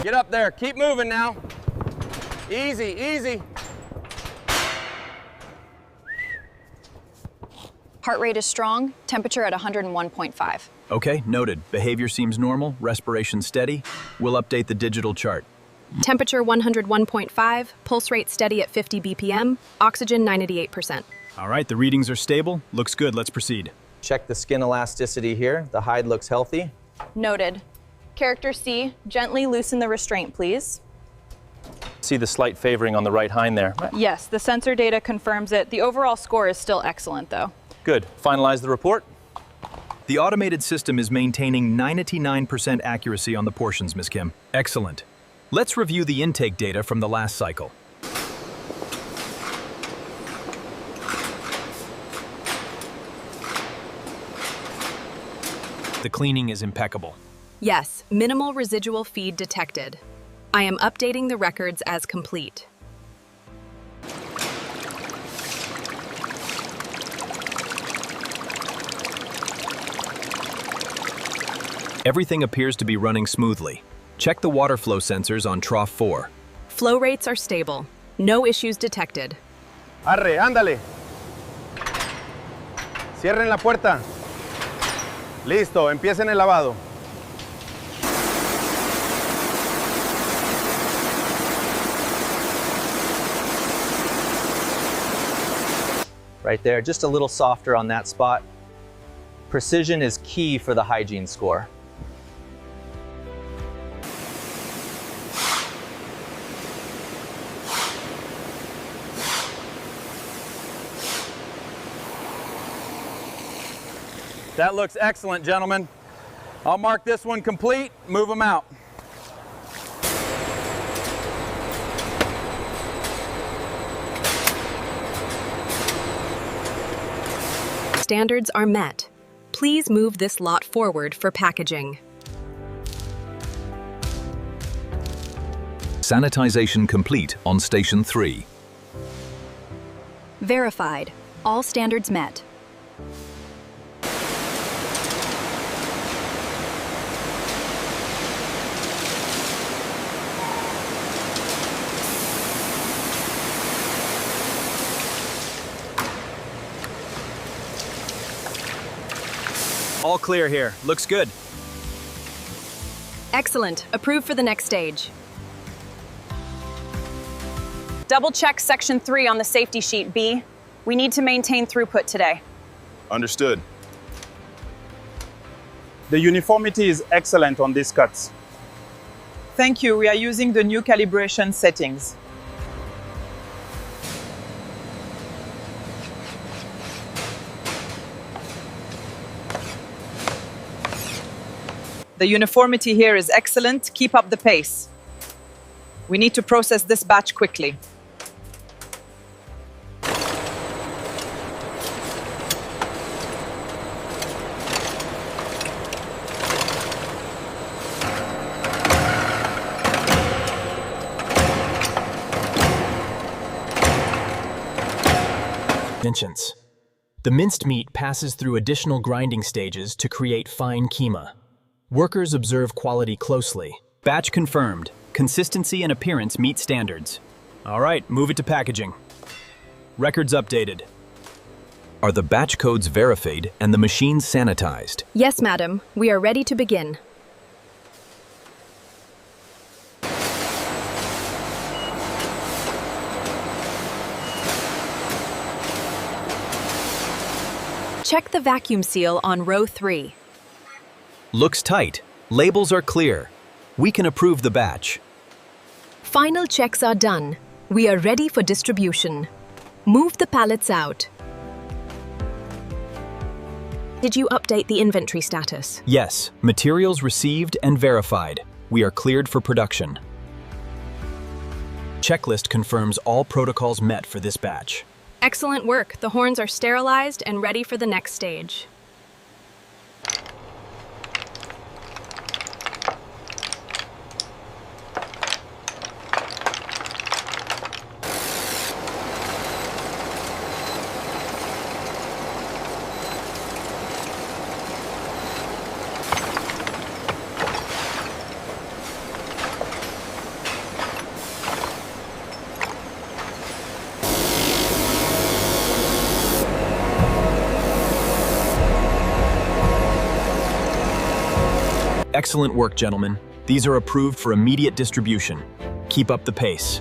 Get up there, keep moving now. Easy, easy. Heart rate is strong, temperature at 101.5. Okay, noted. Behavior seems normal, respiration steady. We'll update the digital chart. Temperature 101.5, pulse rate steady at 50 BPM, oxygen 98%. All right, the readings are stable. Looks good, let's proceed. Check the skin elasticity here. The hide looks healthy. Noted. Character C, gently loosen the restraint, please. See the slight favoring on the right hind there. Yes, the sensor data confirms it. The overall score is still excellent, though. Good. Finalize the report. The automated system is maintaining 99% accuracy on the portions, Ms. Kim. Excellent. Let's review the intake data from the last cycle. The cleaning is impeccable. Yes, minimal residual feed detected. I am updating the records as complete. Everything appears to be running smoothly. Check the water flow sensors on trough 4. Flow rates are stable. No issues detected. Arre, ándale. Cierren la puerta. Listo, empiecen el lavado. Right there, just a little softer on that spot. Precision is key for the hygiene score. That looks excellent, gentlemen. I'll mark this one complete, move them out. Standards are met. Please move this lot forward for packaging. Sanitization complete on Station 3. Verified. All standards met. All clear here. Looks good. Excellent. Approved for the next stage. Double check section 3 on the safety sheet, B. We need to maintain throughput today. Understood. The uniformity is excellent on these cuts. Thank you. We are using the new calibration settings. The uniformity here is excellent. Keep up the pace. We need to process this batch quickly. Dimensions. The minced meat passes through additional grinding stages to create fine keema. Workers observe quality closely. Batch confirmed. Consistency and appearance meet standards. All right, move it to packaging. Records updated. Are the batch codes verified and the machines sanitized? Yes, madam. We are ready to begin. Check the vacuum seal on row 3. Looks tight. Labels are clear. We can approve the batch. Final checks are done. We are ready for distribution. Move the pallets out. Did you update the inventory status? Yes, materials received and verified. We are cleared for production. Checklist confirms all protocols met for this batch. Excellent work. The horns are sterilized and ready for the next stage. Excellent work, gentlemen. These are approved for immediate distribution. Keep up the pace.